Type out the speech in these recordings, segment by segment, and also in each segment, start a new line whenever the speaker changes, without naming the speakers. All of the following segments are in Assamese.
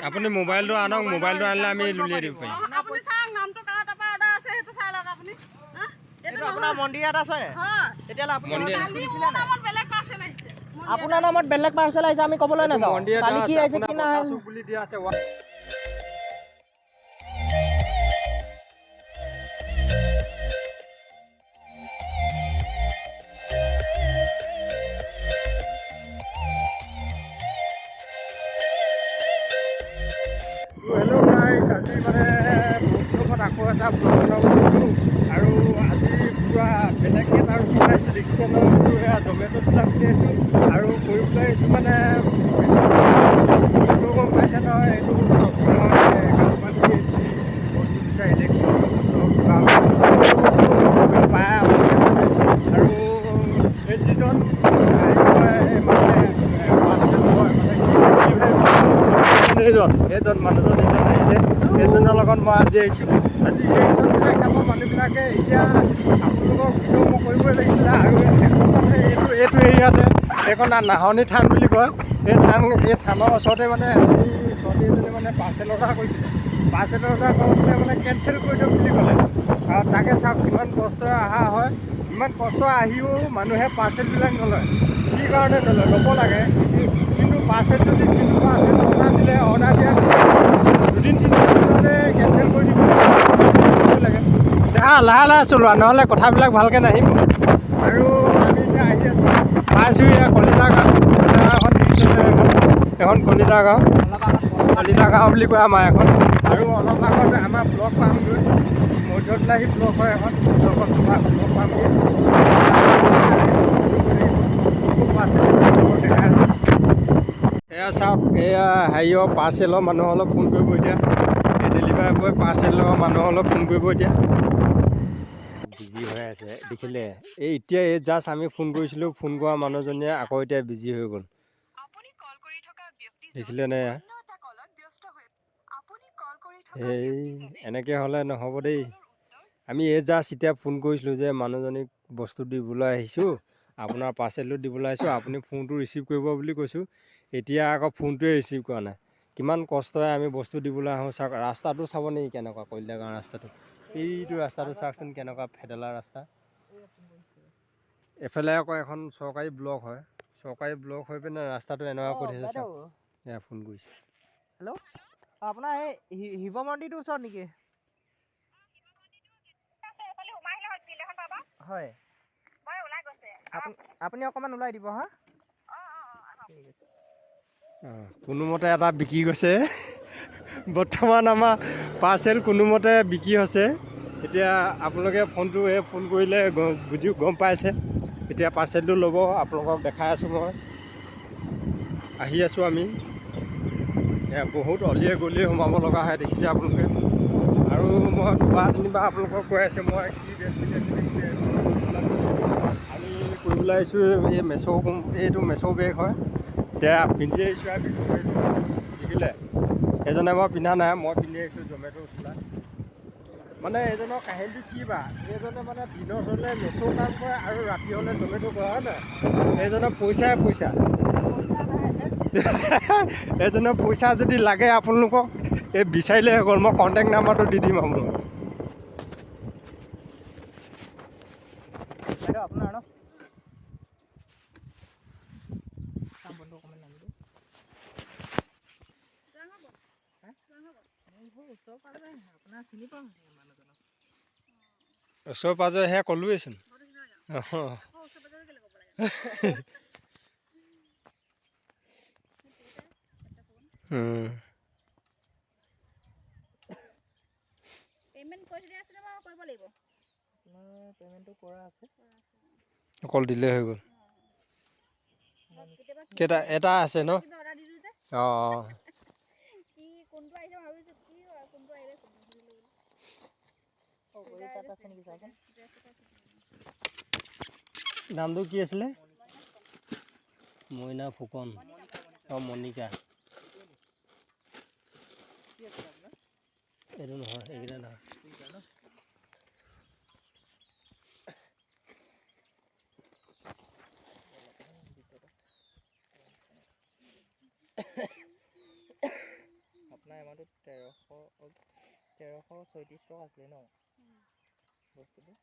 আপুনি মোবাইলটো আনক, মোবাইলটো আনিলে আমি উলিয়াই দিব পাৰিম।
আপুনি চাওক নামটো কাৰ তাৰপৰা অৰ্ডাৰ আছে সেইটো চাই লওক আপুনি।
এইটো আপোনাৰ মন্দিৰত আছে তেতিয়াহ'লে আপুনি
আপোনাৰ
নামত বেলেগ পাৰ্চেল আহিছে আমি ক'বলৈ নাযাওঁ কালি কি আহিছে কি নাই
বুলি দিয়া আছে। হেল্ল' গাইজ, আজি মানে বন্ধুত আকৌ এটা ব্লগ বনাব গৈছোঁ আৰু আজি পুৰা বেলেগ এটা ৰুটি পাইছোঁ দেখিছেনো। সেয়া জমেট' চোলা কিনি আছোঁ আৰু কৰিবলৈ আহিছোঁ মানে কিছু গম পাইছে নহয়। এইটো বস্তু বিচাৰি পায় আৰু এই যিজন এইজন মানুহজন আহিছে, এইজনৰ লগত মই আজি আহিছোঁ। আজি ৰিয়েকশ্যনবিলাক চাব মানুহবিলাকে। এতিয়া আপোনালোকক ভিডিঅ' মই কৰিবই লাগিছিলে আৰু এইটো এৰিয়াতে এইখন নাহনি থান বুলি কয়। এই থানৰ ওচৰতে মানে ছোৱালী এজনী মানে পাৰ্চেল অৰ্ডাৰ কৰিছিলে। পাৰ্চেল অৰ্ডাৰ কৰোঁতে মানে কেঞ্চেল কৰি দিয়ক বুলি ক'লে। আৰু তাকে চাওক কিমান কষ্ট অহা হয়, ইমান কষ্ট আহিও মানুহে পাৰ্চেলবিলাক নলয়। কি কাৰণে নলয়? ল'ব লাগে, কিন্তু পাৰ্চেল যদি যিটো পাৰ্চেল অৰ্ডাৰ দিয়াৰ পিছত 2-3 দিনৰ পিছতে কেঞ্চেল কৰি দিব লাগে। লাহে চলোৱা, নহ'লে কথাবিলাক ভালকৈ নাহিব। আৰু আমি এতিয়া আহি আছোঁ, পাইছোঁ এয়া কলিতা গাঁও। এখন কলিতা গাঁও বুলি কয় আমাৰ এখন। আৰু অলপ আগত আমাৰ ব্লক পামগৈ, মধ্যতলাহী ব্লক হয় এখন, ব্লকত ব্লক পামগৈ। এয়া চাওক, এয়া হেৰিয়ৰ পাৰ্চেলৰ মানুহ অলপ ফোন কৰিব এতিয়া। এই ডেলিভাৰী বয় পাৰ্চেলৰ মানুহ অলপ ফোন কৰিব এতিয়া। বিজি হৈ আছে দেখিলে। এতিয়া জাষ্ট আমি ফোন কৰিছিলোঁ, ফোন কৰা মানুহজনীয়ে আকৌ এতিয়া বিজি হৈ গ'ল। দেখিলে নে? এই এনেকৈ হ'লে নহ'ব দেই। আমি জাষ্ট এতিয়া ফোন কৰিছিলোঁ যে মানুহজনীক বস্তু দিবলৈ আহিছোঁ, আপোনাৰ পাৰ্চেলটো দিবলৈ আহিছোঁ, আপুনি ফোনটো ৰিচিভ কৰিব বুলি কৈছোঁ। এতিয়া আকৌ ফোনটোৱে ৰিচিভ কৰা নাই। কিমান কষ্টৰে আমি বস্তু দিবলৈ আহোঁ। চাওক ৰাস্তাটো চাব নেকি কেনেকুৱা, কলিতা গাঁৱৰ ৰাস্তাটো। এইটো ৰাস্তাটো চাওকচোন কেনেকুৱা ফেডেলা ৰাস্তা। এফালে আকৌ এখন চৰকাৰী ব্লক হয়, চৰকাৰী ব্লক হৈ পিনে ৰাস্তাটো এনেকুৱা কৰি থৈছে চাওক। এয়া ফোন কৰিছোঁ।
হেল্ল', আপোনাৰ এই শিৱ মন্দিৰটোৰ ওচৰত নেকি? হয়, আপুনি অকণমান ওলাই দিব হা।
কোনোমতে এটা বিকি গৈছে। বৰ্তমান আমাৰ পাৰ্চেল কোনোমতে বিকি হৈছে। এতিয়া আপোনালোকে ফোন কৰিলে গম পাইছে। এতিয়া পাৰ্চেলটো ল'ব, আপোনালোকক দেখাই আছোঁ মই। আহি আছোঁ আমি। বহুত অলিয়ে গলিয়ে সোমাব লগা হয় দেখিছে আপোনালোকে। আৰু মই 2-3বাৰ আপোনালোকক কৈ আছোঁ মই কি আমি কৰিবলৈ আহিছোঁ। এইটো মেছ' বেগ হয়। এতিয়া পিন্ধি আহিছোঁ আৰু দেখিলে। এজনে মই পিন্ধা নাই, মই পিন্ধি আহিছোঁ জমেট' চোলা। মানে এইজনৰ কাহিনীটো কি বা, এইজনে মানে দিনত হ'লে মেছ' কাম কৰে আৰু ৰাতি হ'লে জমেট' কৰে, হয় নহয়? এইজনৰ পইচা। এইজনৰ পইচা যদি লাগে আপোনালোকক, এই বিচাৰিলে হৈ গ'ল। মই কণ্টেক্ট নাম্বাৰটো দি দিম আপোনালোকক।
আপোনাৰ ন আপোনাৰ চিনি পাওঁ মানুহজনক।
ওচৰে পাঁজৰে সেয়া ক'লোৱেইচোন। অকল দিলেই হৈ গ'ল। এটা আছে ন? অঁ। নামটো কি আছিলে? মইনা ফুকন। মনিকা। এইটো নহয়, এইকেইটা নহয়।
এইটো 1336 টকা আছিলে ন বস্তুটো?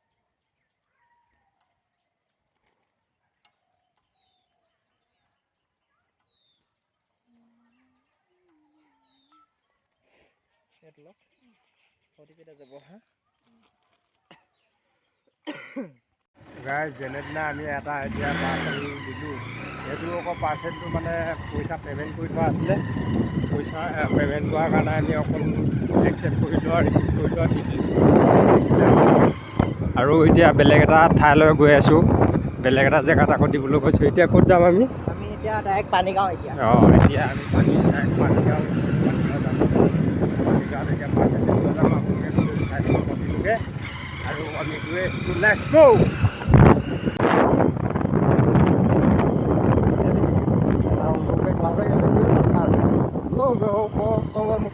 এইটো লওক অ'টিপি এটা যাব হা।
গাইজ যেনেদিনা আমি এটা এতিয়া পাৰ্চেল দিলোঁ, সেইটো আকৌ পাৰ্চেলটো মানে পইচা পে'মেণ্ট কৰি থোৱা আছিলে। পইচা পে'মেণ্ট কৰাৰ কাৰণে আমি অকল একচেপ্ট কৰি লোৱা ৰিচিভ কৰি লোৱা দি দিলোঁ। আৰু এতিয়া বেলেগ এটা ঠাইলৈ গৈ আছোঁ, বেলেগ এটা জেগাত আকৌ দিবলৈ গৈছোঁ। এতিয়া ক'ত যাম আমি?
আমি এতিয়া ডাইৰেক্ট পানীগাঁও এতিয়া।
এতিয়া আমি পানীগাঁও যাম। পানীগাঁৱত এতিয়া পাৰ্চেল দিবলৈ যাম। আপোনালোকে চাই দিলোগৈ আৰু আমি গৈ আছোঁ। লেটছ গ'!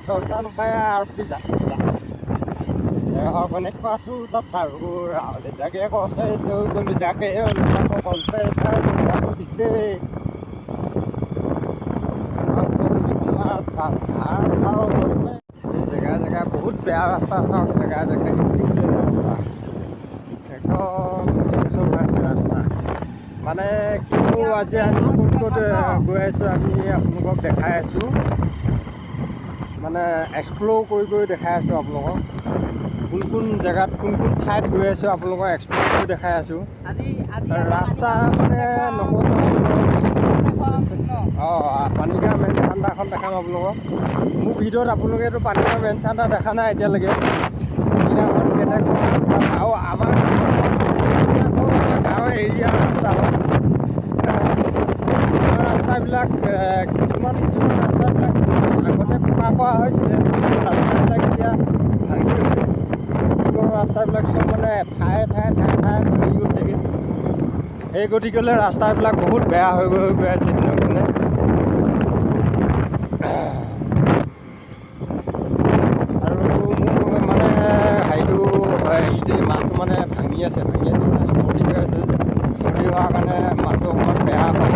Sobrang bayar pizza. Ako nagpasu dat saru de dage ko sa so ko dage yon ko confess ako biste. Mas to se mat saru jagah jagah बहुत beya rasta sa jagah jagah nikle rasta. Eko सब rasta. মানে কিনো আজি আমি কোন গৈ আছোঁ, আমি আপোনালোকক দেখাই আছোঁ। মানে এক্সপ্ল'ৰ কৰি দেখাই আছোঁ আপোনালোকক। কোন জেগাত কোন ঠাইত গৈ আছোঁ আপোনালোকক এক্সপ্ল'ৰ কৰি দেখাই আছোঁ। ৰাস্তা মানে নক'ব। পানীগাঁও মেইন চান্দাখন দেখাম আপোনালোকক। মোৰ ভিডিঅ'ত আপোনালোকেতো পানীগাঁও মেইন চান্দা দেখা নাই এতিয়ালৈকে। পানীগাঁওখন কেনেকুৱা আৰু আমাৰ গাঁৱৰ এৰিয়াৰ ৰাস্তা হয়। ৰাস্তাবিলাক কিছুমান ৰাস্তাবিলাক আগতে পকা কৰা হৈছিলে, ৰাস্তাবিলাক এতিয়া ভাঙি গৈছে। ৰাস্তাবিলাক চব মানে ঠায়ে ভাঙি গৈছেগৈ। সেই গতিকেলৈ ৰাস্তাবিলাক বহুত বেয়া হৈ গৈ আছে দিনক দিনে। আৰু মোৰ মানে মাতটো মানে ভাঙি আছে মানে চৰ্দি হৈ আছে। চৰ্দি হোৱাৰ কাৰণে মাতটো অকণমান বেয়া হৈ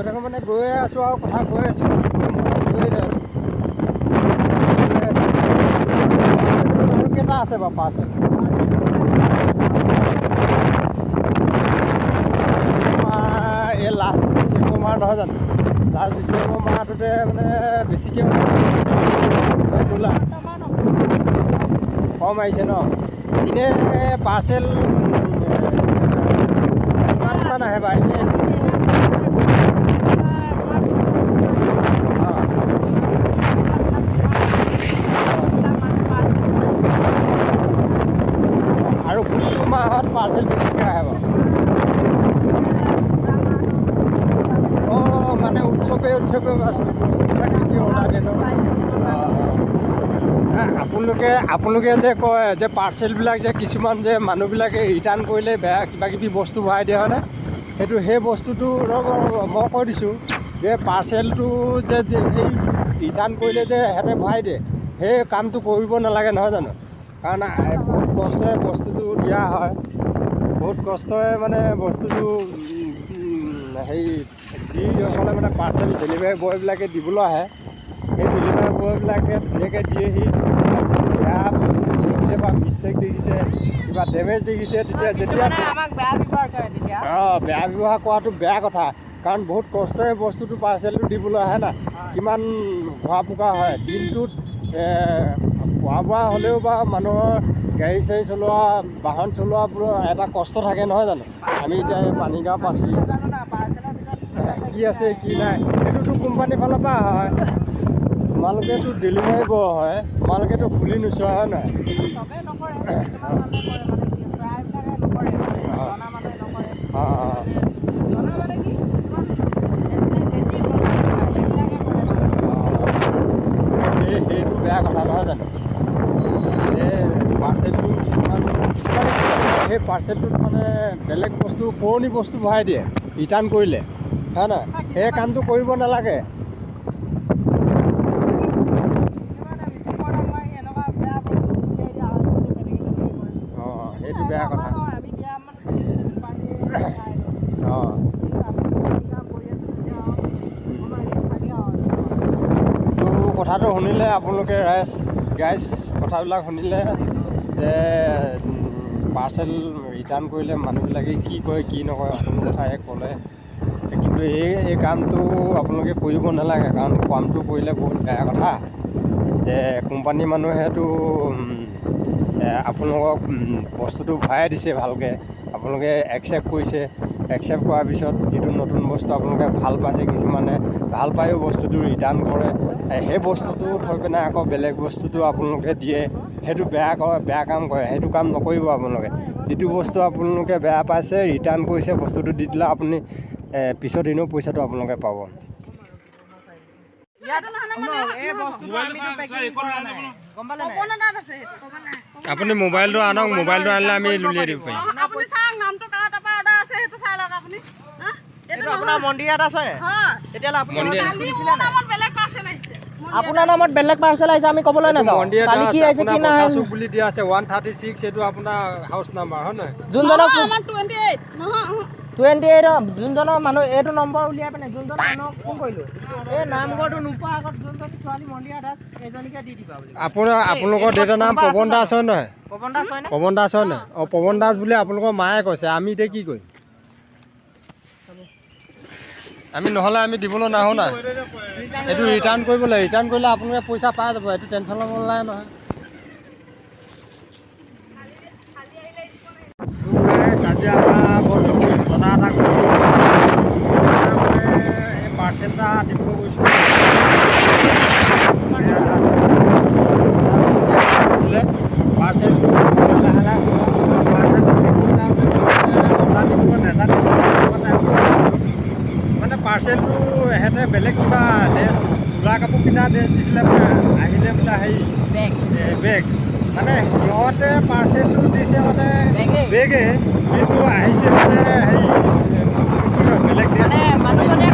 থাকোঁ মানে গৈয়ে আছোঁ আৰু কথা কৈ আছোঁ, গৈয়ে আছোঁ। আৰু কেইটা আছে বাৰু পাৰ্চেল? এই লাষ্ট ডিচেম্বৰ মাহ নহয় জানো? লাষ্ট ডিচেম্বৰ মাহটোতে মানে বেছিকৈ তোলা কম আহিছে ন? এনেই পাৰ্চেল কিমানমান আহে বাৰু এনেই? আৰু কোনটো মাহত পাৰ্চেল বেছিকৈ আহে বাৰু? মানে উৎসৱে বস্তুবিলাক বেছি অৰ্ডাৰ দিয়ে ন? আপোনালোকে যে কয় যে পাৰ্চেলবিলাক যে কিছুমান যে মানুহবিলাকে ৰিটাৰ্ণ কৰিলে বেয়া কিবাকিবি বস্তু ভৰাই দিয়ে হয়নে? সেই বস্তুটো মই কৈ দিছোঁ যে পাৰ্চেলটো যে এই ৰিটাৰ্ণ কৰিলে যে সিহঁতে ভৰাই দিয়ে, সেই কামটো কৰিব নালাগে নহয় জানো? কাৰণ বহুত কষ্টৰে বস্তুটো দিয়া হয়, বহুত কষ্টৰে মানে বস্তুটো যিসকলে মানে পাৰ্চেল ডেলিভাৰী বয়বিলাকে দিবলৈ আহে, সেই ডেলিভাৰী বয়বিলাকে ধুনীয়াকৈ দিয়েহি। বেয়া দেখিছে বা মিষ্টেক দেখিছে, কিবা ডেমেজ দেখিছে, তেতিয়া বেয়া ব্যৱহাৰ কৰাটো বেয়া কথা। কাৰণ বহুত কষ্টৰে বস্তুটো পাৰ্চেলটো দিবলৈ আহে না, কিমান ঘূৰা ফুকা হয় দিনটোত। খোৱা বোৱা হ'লেও বা মানুহৰ গাড়ী চাড়ী চলোৱা, বাহন চলোৱাবোৰৰ এটা কষ্ট থাকে নহয় জানো? আমি এতিয়া পানীগাঁও পাইছোঁ, কি আছে কি নাই সেইটোতো কোম্পানীৰ ফালৰ পৰা হয়। তোমালোকেতো ডেলিভাৰী বয় হয়, তোমালোকেতো খুলি নোচোৱা হয় নাই? সেইটো বেয়া কথা নহয় জানো? পাৰ্চেলটো কিছুমানে সেই পাৰ্চেলটোত মানে বেলেগ বস্তু পুৰণি বস্তু ভৰাই দিয়ে ৰিটাৰ্ণ কৰিলে, হয় নাই? সেই কামটো কৰিব নালাগে। সেইটো বেয়া কথা। শুনিলে আপোনালোকে গাইজ কথাবিলাক শুনিলে যে পাৰ্চেল ৰিটাৰ্ণ কৰিলে মানুহবিলাকে কি কৰে কি নকৰে সকলো কথাই ক'লে। কিন্তু এই কামটো আপোনালোকে কৰিব নালাগে, কাৰণ কামটো কৰিলে বহুত বেয়া কথা। যে কোম্পানীৰ মানুহেতো আপোনালোকক বস্তুটো ভৰাই দিছে ভালকৈ, আপোনালোকে একচেপ্ট কৰিছে। একচেপ্ট কৰাৰ পিছত যিটো নতুন বস্তু আপোনালোকে ভাল পাইছে, কিছুমানে ভাল পায়ো বস্তুটো ৰিটাৰ্ণ কৰে। সেই বস্তুটো থৈ পিনে আকৌ বেলেগ বস্তুটো আপোনালোকে দিয়ে, সেইটো বেয়া কাম কৰে। সেইটো কাম নকৰিব আপোনালোকে। যিটো বস্তু আপোনালোকে বেয়া পাইছে ৰিটাৰ্ণ কৰিছে, বস্তুটো দি দিলে আপুনি পিছত এনেও পইচাটো আপোনালোকে পাব। আপুনি মোবাইলটো আনক, মোবাইলটো আনিলে আমি উলিয়াই দিব পাৰিম।
আপুনি চাওক নামটো কাৰ তাৰপৰা অৰ্ডাৰ আছে সেইটো চাই লওক আপুনি।
এইটো আপোনাৰ মন্দিৰ ইয়াত আছে তেতিয়াহ'লে আপুনি
বেলেগ পাৰ্চেল আহিছে।
আপোনাৰ নামত বেলেগ পাৰ্চেল আহিছে, আমি ক'বলৈ নাযাওঁ কালি কি আহিছে কি নাই
বুলি দিয়া আছে 136, সেইটো আপোনাৰ হাউচ নাম্বাৰ হয় নহয়?
যোনজনক
28 নহয়
28 যোনজনৰ মানুহ এইটো নম্বৰ উলিয়াই পিনে যোনজন মানুহক ফোন কৰিলোঁ, এই নামঘৰটো নোপোৱাৰ আগত যোনজনী ছোৱালী মন্দিৰ দাস এজনীকে দি দিবা বুলি।
আপোনালোকৰ দেউতাৰ নাম পৱন দাস হয় নহয়?
পৱন দাস হয়নে?
পৱন দাস হয় নহয়? অঁ, পৱন দাস বুলি আপোনালোকৰ মায়ে কৈছে। আমি এতিয়া কি কৰিম? আমি নহ'লে আমি দিবলৈ নাহোঁ নাই। এইটো ৰিটাৰ্ণ কৰিব লাগে। ৰিটাৰ্ণ কৰিলে আপোনালোকে পইচা পাই যাব, এইটো টেনশ্যন ল'ব নালাগে নহয়। আজি আমাৰ ঘটনা এটা এই পাৰ্চেল এটা দিব গৈছোঁ। পাৰ্চেলটো মানে পাৰ্চেলটো এহেঁতে বেলেগ কিবা ড্ৰেছ, ল'ৰা কাপোৰ পিন্ধা ড্ৰেছ দিছিলে, আহিলে বোলে হেৰি বেগ। মানে সিহঁতে পাৰ্চেলটো দিছে মানে বেগে, কিন্তু আহিছে মানে হেৰি বেলেগ ড্ৰেছ।
মানুহজনে